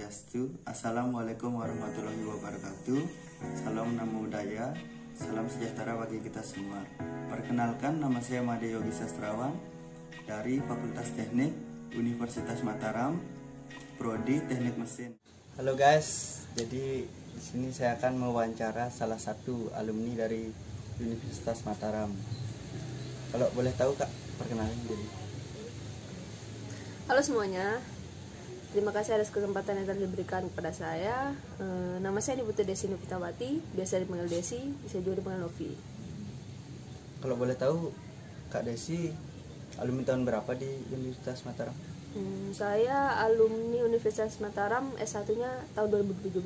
Swastiastu. Assalamualaikum warahmatullahi wabarakatuh. Salam Namo Buddhaya. Salam sejahtera bagi kita semua. Perkenalkan, nama saya Made Yogi Sastrawan dari Fakultas Teknik Universitas Mataram, Prodi Teknik Mesin. Halo guys, jadi di sini saya akan mewawancara salah satu alumni dari Universitas Mataram. Kalau boleh tahu Kak, perkenalkan diri. Halo semuanya, terima kasih atas kesempatan yang telah diberikan kepada saya. Nama saya Niputu Desi Nupitawati, biasa dipanggil Desi, bisa juga dipanggil Novi. Kalau boleh tahu, Kak Desi alumni tahun berapa di Universitas Mataram? Saya alumni Universitas Mataram, S1-nya tahun 2017.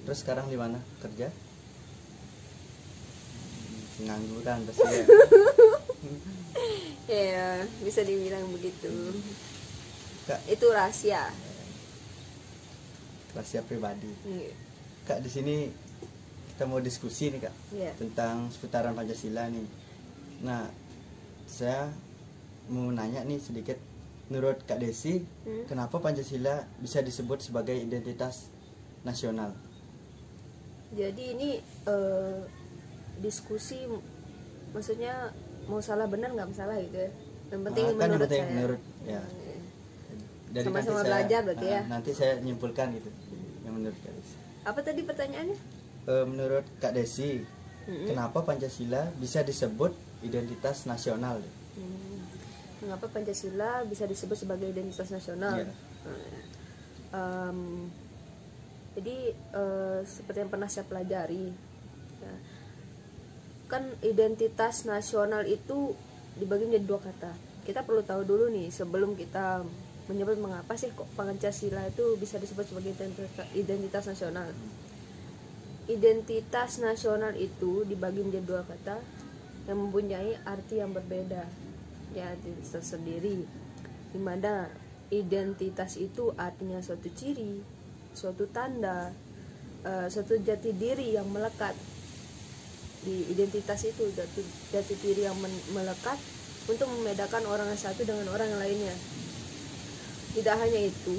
Terus sekarang di mana kerja? Pengangguran pasti ya. Ya, bisa dibilang begitu. Kak, Itu rahasia. rahasia pribadi. Iya. Kak, di sini kita mau diskusi nih Kak, Iya. tentang seputaran Pancasila nih. Nah, saya mau nanya nih sedikit, menurut Kak Desi, kenapa Pancasila bisa disebut sebagai identitas nasional? Jadi ini diskusi, maksudnya mau salah benar nggak masalah gitu ya. Yang penting Kan yang menurut penting saya. menurut ya. Dari Sama-sama nanti belajar berarti ya. Nanti saya nyimpulkan gitu. Yang menurut Kak Desi. Apa tadi pertanyaannya? Menurut Kak Desi, kenapa Pancasila bisa disebut identitas nasional? Mengapa Pancasila bisa disebut sebagai identitas nasional? Iya. Jadi seperti yang pernah saya pelajari, ya, kan identitas nasional itu dibagi menjadi dua kata. Kita perlu tahu dulu nih sebelum kita menyebut mengapa sih kok Pancasila itu bisa disebut sebagai identitas nasional. Identitas nasional itu dibagi menjadi dua kata yang mempunyai arti yang berbeda, ya tersendiri. Di mana identitas itu artinya suatu ciri, suatu tanda, suatu jati diri yang melekat. Di identitas itu jati diri yang melekat untuk membedakan orang yang satu dengan orang yang lainnya. Tidak hanya itu,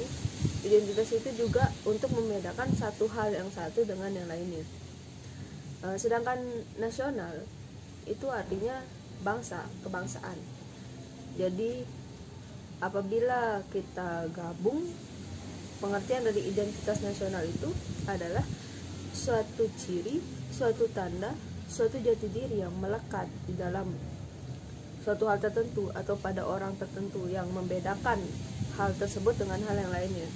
identitas itu juga untuk membedakan satu hal yang satu dengan yang lainnya. Sedangkan nasional itu artinya bangsa, kebangsaan. Jadi apabila kita gabung, pengertian dari identitas nasional itu adalah suatu ciri, suatu tanda, suatu jati diri yang melekat di dalam suatu hal tertentu atau pada orang tertentu yang membedakan hal tersebut dengan hal yang lainnya.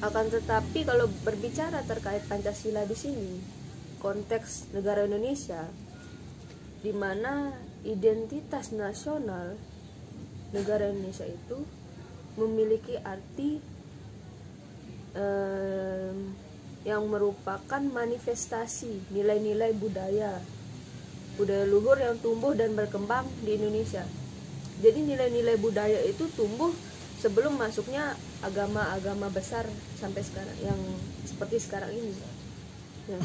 Akan tetapi kalau berbicara terkait Pancasila di sini, konteks negara Indonesia, di mana identitas nasional negara Indonesia itu memiliki arti yang merupakan manifestasi nilai-nilai budaya luhur yang tumbuh dan berkembang di Indonesia. Jadi nilai-nilai budaya itu tumbuh sebelum masuknya agama-agama besar sampai sekarang yang seperti sekarang ini. Nah,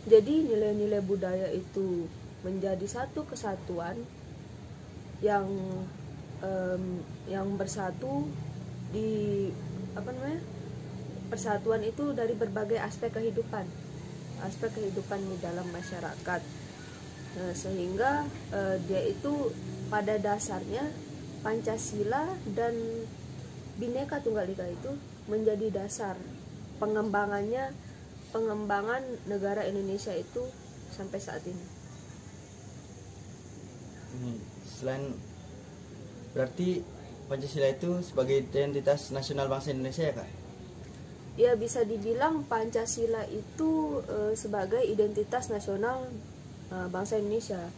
jadi nilai-nilai budaya itu menjadi satu kesatuan yang bersatu di persatuan itu dari berbagai aspek kehidupan di dalam masyarakat. Nah, sehingga dia itu pada dasarnya Pancasila dan Bhinneka Tunggal Ika itu menjadi dasar pengembangan negara Indonesia itu sampai saat ini. Selain berarti Pancasila itu sebagai identitas nasional bangsa Indonesia ya Kak? Ya, bisa dibilang Pancasila itu sebagai identitas nasional bangsa Indonesia.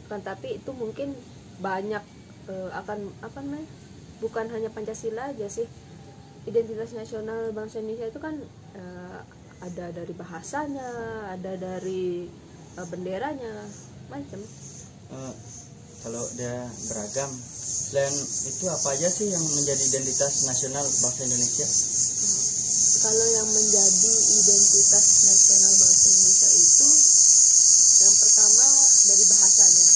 Kan tapi itu mungkin banyak bukan hanya Pancasila aja sih. Identitas nasional bangsa Indonesia itu kan ada dari bahasanya, ada dari benderanya, macam. Kalau dia beragam, selain itu apa aja sih yang menjadi identitas nasional bangsa Indonesia? Kalau yang menjadi identitas nasional bangsa Indonesia itu yang pertama dari bahasanya.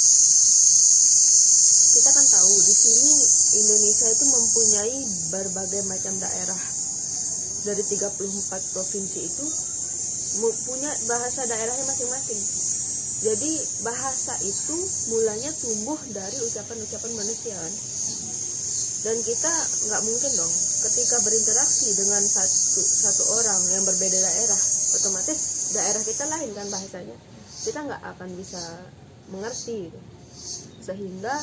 Kita kan tahu di sini Indonesia itu mempunyai berbagai macam daerah dari 34 provinsi itu punya bahasa daerahnya masing-masing. Jadi bahasa itu mulanya tumbuh dari ucapan-ucapan manusia kan? Dan kita nggak mungkin dong ketika berinteraksi dengan satu orang yang berbeda daerah, otomatis daerah kita lain kan bahasanya, kita nggak akan bisa mengerti gitu. Sehingga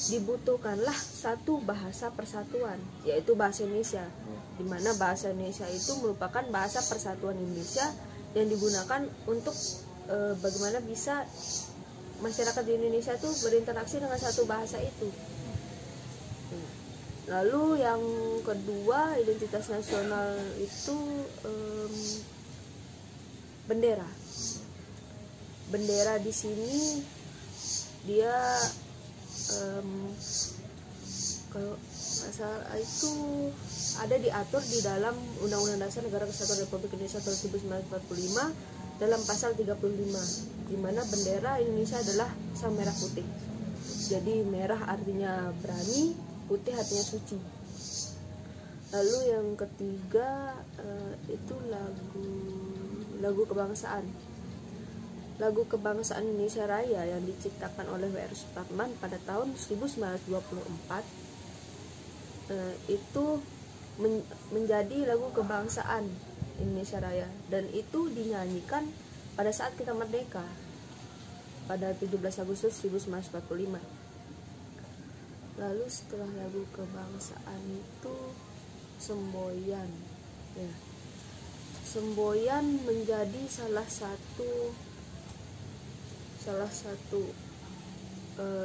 dibutuhkanlah satu bahasa persatuan, yaitu bahasa Indonesia, di mana bahasa Indonesia itu merupakan bahasa persatuan Indonesia yang digunakan untuk bagaimana bisa masyarakat di Indonesia itu berinteraksi dengan satu bahasa itu. Lalu yang kedua, identitas nasional itu bendera. Bendera di sini dia kalau masalah itu ada diatur di dalam Undang-Undang Dasar Negara Kesatuan Republik Indonesia tahun 1945 dalam pasal 35, di mana bendera Indonesia adalah sang merah putih. Jadi merah artinya berani, putih artinya suci. Lalu yang ketiga itu lagu kebangsaan. Lagu kebangsaan Indonesia Raya yang diciptakan oleh W.R. Supratman pada tahun 1924 itu menjadi lagu kebangsaan Indonesia Raya, dan itu dinyanyikan pada saat kita merdeka pada 17 Agustus 1945. Lalu setelah lagu kebangsaan itu semboyan, ya. Semboyan menjadi salah satu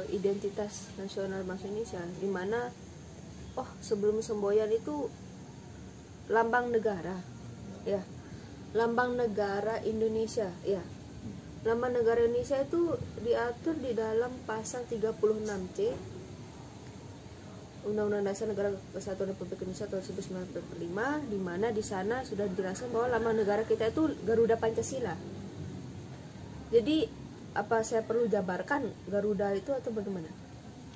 identitas nasional bangsa Indonesia, di mana sebelum semboyan itu lambang negara, ya, lambang negara Indonesia, ya. Lambang negara Indonesia itu diatur di dalam pasal 36C Undang-Undang Dasar Negara Kesatuan Republik Indonesia tahun 1945, di mana di sana sudah dijelaskan bahwa lambang negara kita itu Garuda Pancasila. Jadi apa saya perlu jabarkan Garuda itu atau bagaimana?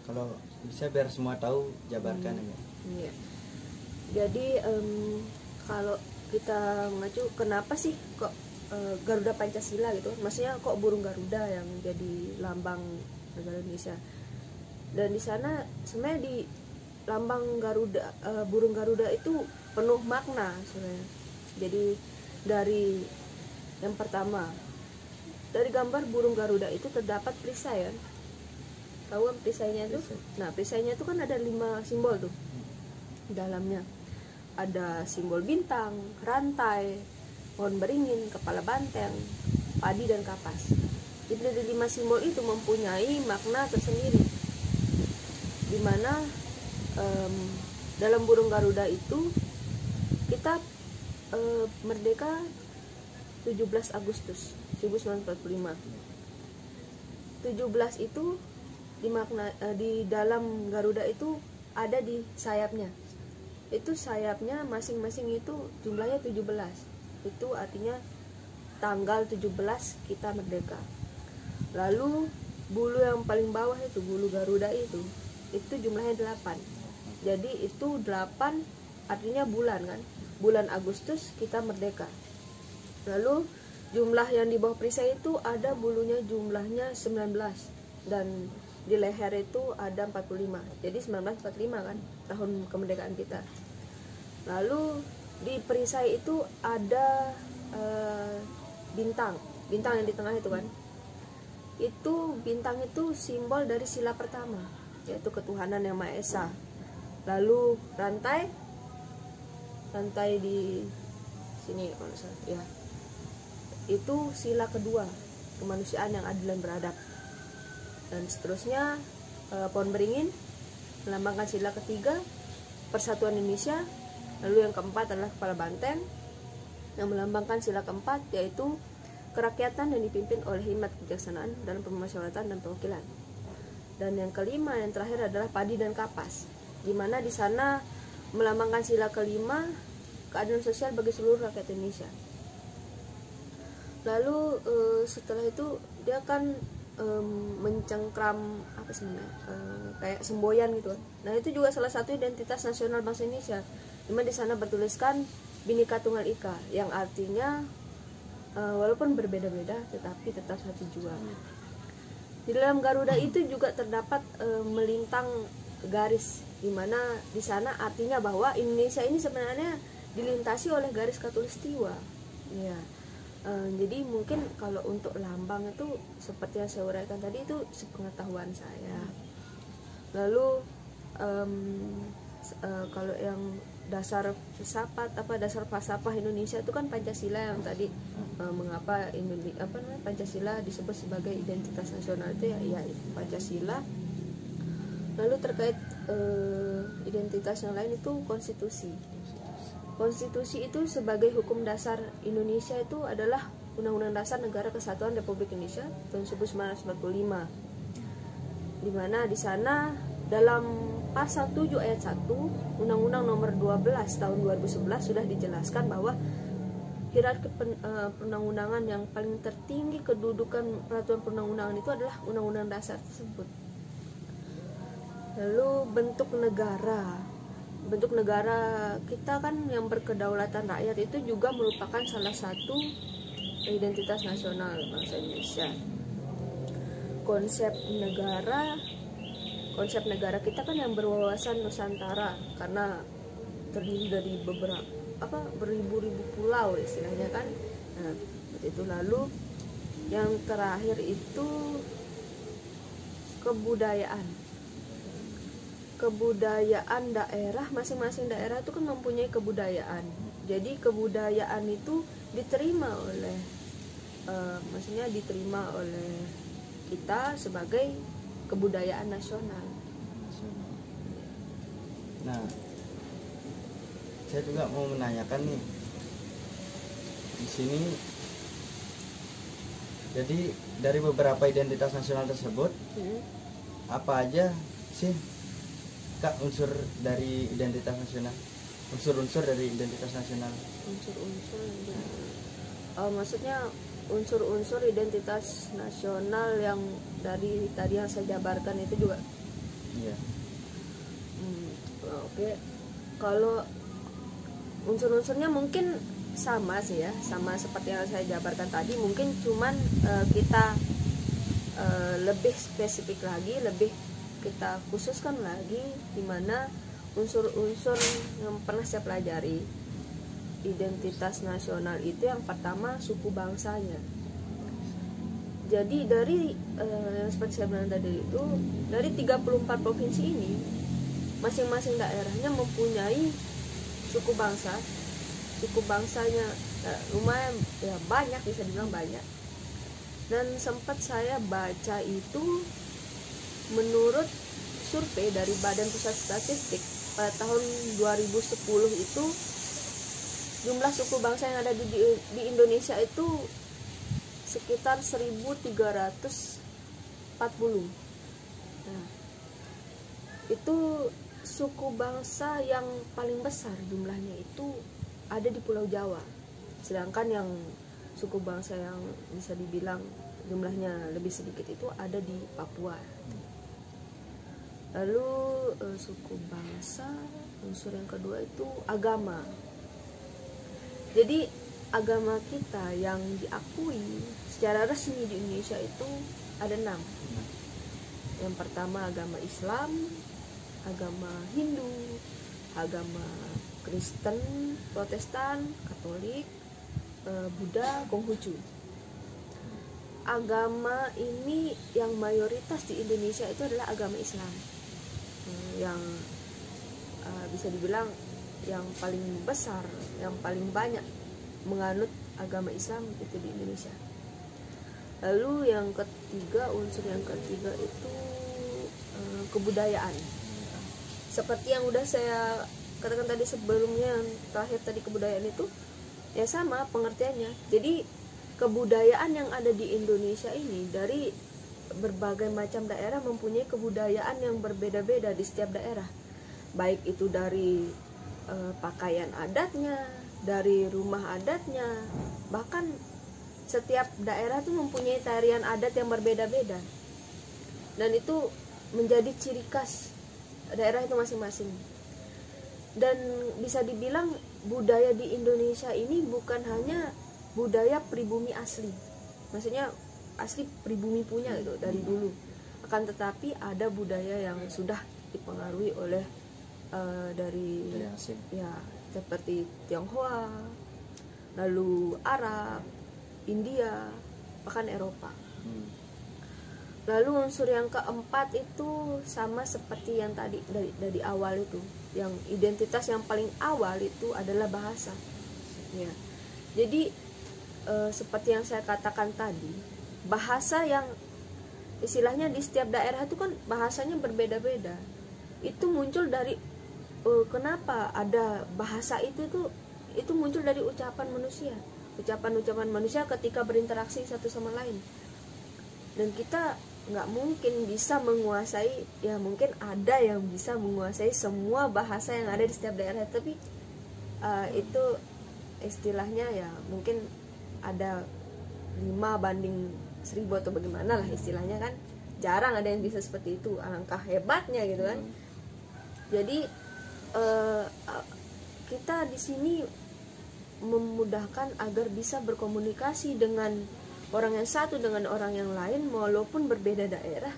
Kalau bisa biar semua tahu, jabarkan aja. Iya. Jadi kalau kita mengacu, kenapa sih kok Garuda Pancasila gitu? Maksudnya kok burung Garuda yang jadi lambang negara Indonesia? Dan di sana sebenarnya di lambang Garuda, burung Garuda itu penuh makna sebenarnya. Jadi dari yang pertama, dari gambar burung Garuda itu terdapat perisai kan? Tahu kan perisainya itu? Nah, perisainya itu kan ada 5 simbol tuh di dalamnya. Ada simbol bintang, rantai, pohon beringin, kepala banteng, padi dan kapas. Jadi dari 5 simbol itu mempunyai makna tersendiri, di mana dalam burung Garuda itu kita merdeka 17 Agustus 1945. 17 itu di dalam Garuda itu ada di sayapnya. Itu sayapnya masing-masing itu jumlahnya 17. Itu artinya tanggal 17 kita merdeka. Lalu bulu yang paling bawah itu, bulu Garuda itu jumlahnya 8. Jadi itu 8 artinya bulan kan? Bulan Agustus kita merdeka. Lalu jumlah yang di bawah perisai itu ada bulunya jumlahnya 19, dan di leher itu ada 45. Jadi 1945 kan tahun kemerdekaan kita. Lalu di perisai itu ada bintang yang di tengah itu kan. Itu bintang itu simbol dari sila pertama, yaitu ketuhanan yang Maha Esa. Lalu rantai di sini ya, itu sila kedua, kemanusiaan yang adil dan beradab. Dan seterusnya pohon beringin melambangkan sila ketiga, persatuan Indonesia. Lalu yang keempat adalah kepala banteng yang melambangkan sila keempat, yaitu kerakyatan yang dipimpin oleh hikmat kebijaksanaan dalam pemusyawaratan dan perwakilan. Dan yang kelima, yang terakhir adalah padi dan kapas, di mana di sana melambangkan sila kelima, keadilan sosial bagi seluruh rakyat Indonesia. Lalu setelah itu dia kan mencengkram apa sebenarnya kayak semboyan gitu kan. Nah itu juga salah satu identitas nasional bangsa Indonesia, dimana di sana bertuliskan Bhinneka Tunggal Ika, yang artinya walaupun berbeda-beda tetapi tetap satu jua. Di dalam Garuda itu juga terdapat melintang garis, dimana di sana artinya bahwa Indonesia ini sebenarnya dilintasi oleh garis khatulistiwa. Ya. Jadi mungkin kalau untuk lambang itu seperti yang saya uraikan tadi itu sepengetahuan saya. Lalu kalau yang dasar filsafat dasar falsafah Indonesia itu kan Pancasila yang tadi mengapa Pancasila disebut sebagai identitas nasional itu ya Pancasila. Lalu terkait identitas yang lain itu konstitusi. Konstitusi itu sebagai hukum dasar Indonesia itu adalah Undang-Undang Dasar Negara Kesatuan Republik Indonesia tahun 1945. Di mana di sana dalam pasal 7 ayat 1 Undang-Undang Nomor 12 tahun 2011 sudah dijelaskan bahwa hierarki perundang-undangan yang paling tertinggi kedudukan peraturan perundang-undangan itu adalah Undang-Undang Dasar tersebut. Lalu bentuk negara kita kan yang berkedaulatan rakyat itu juga merupakan salah satu identitas nasional bangsa Indonesia. Konsep negara kita kan yang berwawasan Nusantara, karena terdiri dari beribu-ribu pulau istilahnya kan. Nah, itu. Lalu yang terakhir itu kebudayaan daerah, masing-masing daerah itu kan mempunyai kebudayaan. Jadi kebudayaan itu diterima oleh kita sebagai kebudayaan nasional. Nah, saya juga mau menanyakan nih, di sini jadi dari beberapa identitas nasional tersebut apa aja sih Kak unsur dari identitas nasional? Unsur-unsur dari identitas nasional. Unsur-unsur maksudnya unsur-unsur identitas nasional yang dari tadi yang saya jabarkan itu juga. Iya. Oke. Kalau unsur-unsurnya mungkin sama sih ya, sama seperti yang saya jabarkan tadi, mungkin cuman kita lebih spesifik lagi, lebih kita khususkan lagi, di mana unsur-unsur yang pernah saya pelajari identitas nasional itu yang pertama suku bangsanya. Jadi dari seperti saya bilang tadi itu, dari 34 provinsi ini masing-masing daerahnya mempunyai suku bangsanya lumayan ya, banyak, bisa dibilang banyak. Dan sempat saya baca itu menurut survei dari Badan Pusat Statistik pada tahun 2010 itu jumlah suku bangsa yang ada di Indonesia itu sekitar 1.340. Nah, itu suku bangsa yang paling besar jumlahnya itu ada di Pulau Jawa, sedangkan yang suku bangsa yang bisa dibilang jumlahnya lebih sedikit itu ada di Papua. Lalu suku bangsa, unsur yang kedua itu agama. Jadi agama kita yang diakui secara resmi di Indonesia itu ada 6. Yang pertama agama Islam, agama Hindu, agama Kristen, Protestan, Katolik, Buddha, Konghucu. Agama ini yang mayoritas di Indonesia itu adalah agama Islam, yang bisa dibilang yang paling besar, yang paling banyak menganut agama Islam itu di Indonesia. Lalu yang ketiga, unsur yang ketiga itu kebudayaan. Seperti yang udah saya katakan tadi sebelumnya, yang terakhir tadi kebudayaan itu ya sama pengertiannya. Jadi kebudayaan yang ada di Indonesia ini dari berbagai macam daerah mempunyai kebudayaan yang berbeda-beda di setiap daerah, baik itu dari pakaian adatnya, dari rumah adatnya, bahkan setiap daerah tuh mempunyai tarian adat yang berbeda-beda, dan itu menjadi ciri khas daerah itu masing-masing. Dan bisa dibilang budaya di Indonesia ini bukan hanya budaya pribumi asli, maksudnya asli pribumi punya gitu dari dulu, akan tetapi ada budaya yang sudah dipengaruhi oleh dari ya seperti Tionghoa, lalu Arab, India, bahkan Eropa. Lalu unsur yang keempat itu sama seperti yang tadi dari awal itu, yang identitas yang paling awal itu adalah bahasa. Ya. Jadi seperti yang saya katakan tadi, bahasa yang istilahnya di setiap daerah itu kan bahasanya berbeda-beda. Itu muncul dari kenapa ada bahasa itu muncul dari ucapan manusia ketika berinteraksi satu sama lain. Dan kita nggak mungkin bisa menguasai, ya mungkin ada yang bisa menguasai semua bahasa yang ada di setiap daerah, tapi itu istilahnya ya mungkin ada 5:1000 atau bagaimana lah istilahnya, kan jarang ada yang bisa seperti itu, alangkah hebatnya gitu kan. Jadi kita di sini memudahkan agar bisa berkomunikasi dengan orang yang satu dengan orang yang lain walaupun berbeda daerah.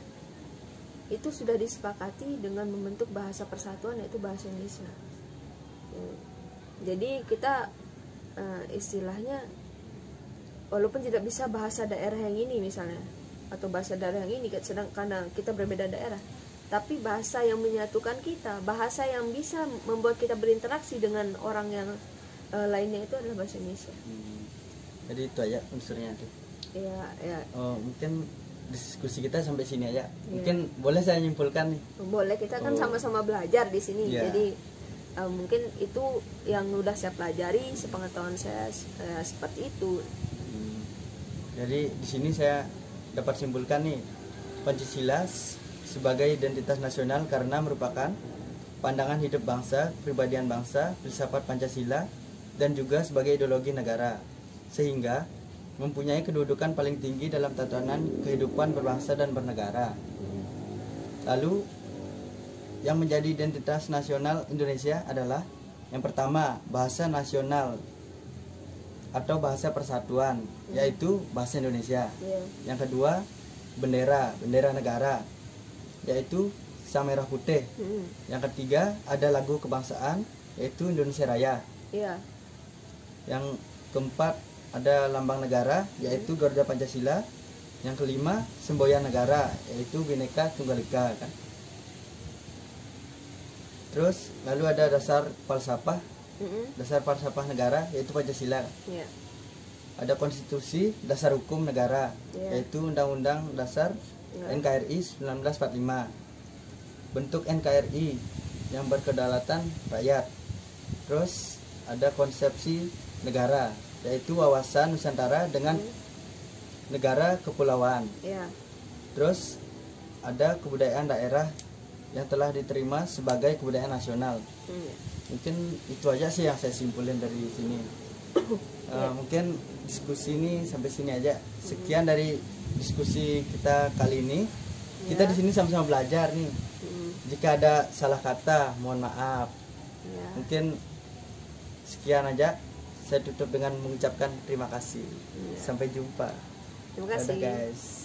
Itu sudah disepakati dengan membentuk bahasa persatuan, yaitu bahasa Indonesia. Jadi kita istilahnya walaupun tidak bisa bahasa daerah yang ini misalnya, atau bahasa daerah yang ini sedang karena kita berbeda daerah, tapi bahasa yang menyatukan kita, bahasa yang bisa membuat kita berinteraksi dengan orang yang lainnya, itu adalah bahasa Indonesia. Jadi itu aja unsurnya tuh. Ya. Oh, mungkin diskusi kita sampai sini aja. Mungkin boleh saya nyimpulkan nih. Boleh, kita kan sama-sama belajar di sini. Jadi mungkin itu yang udah saya pelajari, sepengetahuan saya seperti itu. Jadi di sini saya dapat simpulkan nih, Pancasila sebagai identitas nasional karena merupakan pandangan hidup bangsa, kepribadian bangsa, filsafat Pancasila, dan juga sebagai ideologi negara, sehingga mempunyai kedudukan paling tinggi dalam tatanan kehidupan berbangsa dan bernegara. Lalu yang menjadi identitas nasional Indonesia adalah yang pertama, bahasa nasional atau bahasa persatuan, yaitu bahasa Indonesia. Yang kedua, bendera negara, yaitu sang merah putih. Yang ketiga, ada lagu kebangsaan, yaitu Indonesia Raya. Yang keempat, ada lambang negara, yaitu Garuda Pancasila. Yang kelima, semboyan negara, yaitu Bhinneka Tunggal Ika kan. Terus lalu ada dasar falsafah negara, yaitu Pancasila. Ada konstitusi dasar hukum negara, yaitu Undang-Undang Dasar NKRI 1945. Bentuk NKRI yang berkedaulatan rakyat. Terus ada konsepsi negara, yaitu wawasan Nusantara dengan negara kepulauan. Terus ada kebudayaan daerah yang telah diterima sebagai kebudayaan nasional. Mungkin itu aja sih yang saya simpulin dari sini. Mungkin diskusi ini sampai sini aja. Sekian dari diskusi kita kali ini. Kita di sini sama-sama belajar nih. Jika ada salah kata, mohon maaf. Mungkin sekian aja. Saya tutup dengan mengucapkan terima kasih. Sampai jumpa. Terima kasih. Dadah guys.